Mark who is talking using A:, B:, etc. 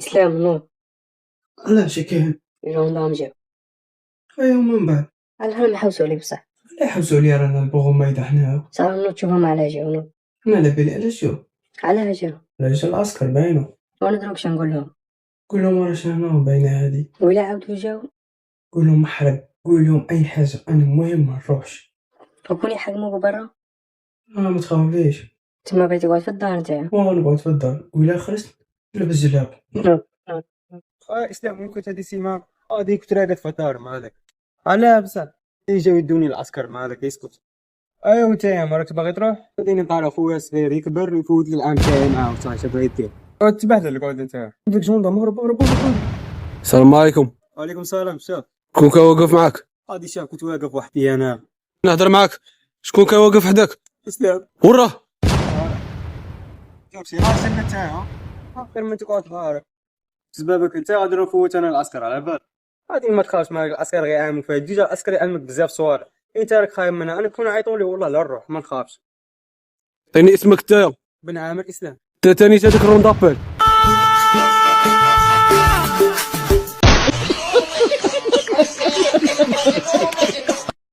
A: إسلام نوض.
B: علاش كاين؟
A: الجندام جاو.
B: ايوا من بعد
A: الهم حوسوا لي بصح.
B: لا يحوسوا عليا رانا البوغمايضة حنايا.
A: صافي نوض شوفهم على جاو نوض.
B: انا على بالي علاش جاو.
A: على جاو.
B: علاش العسكر باينو.
A: وانا دروك شنقول لهم.
B: قول لهم رانا هنا باينه هادي.
A: وإلا عاودوا جاو
B: قول لهم محرق، قول لهم اي حاجه، انا المهم ما نروحش.
A: وكون يحكموك برا
B: ما تخافليش.
A: تما بغيتي تقعد في الدار نتايا.
B: نقعد في الدار وإلا خرجت نلبس جلاب.
A: نوض.
C: اسلام وين كنت هادي سيما هادي كنت راقد في الدار مالك على بصح جاو يدوني العسكر مالك يسكت. ايوا نتايا ما راك باغي تروح خليني نطالع خويا صغير يكبر يفوت لي العام تاعي معاه وصاي اش بغيت دير تبهدل القعد نتايا
B: ديك جوندا مهرب.
D: السلام عليكم.
C: وعليكم السلام. شوف
D: شكون كان واقف معك؟
C: هادي شاف كنت واقف وحدي انا.
D: نهضر معك. شكون كان واقف حداك؟
C: اسلام
D: وراه
C: شوف سي راسك نتايا اكثر من تقعد فارق سبابك انت غادي نفوت انا العسكر على بال هادي ما تخافش مالك العسكر غيعلمك فيها ديجا العسكر يعلمك بزاف صوالح انت راك خايف منها انا كون عيطوا لي والله لا نروح ما نخافش.
D: عطيني اسمك تايا.
C: بن عامر اسلام.
D: تا تاني تا ديك الروندابيل.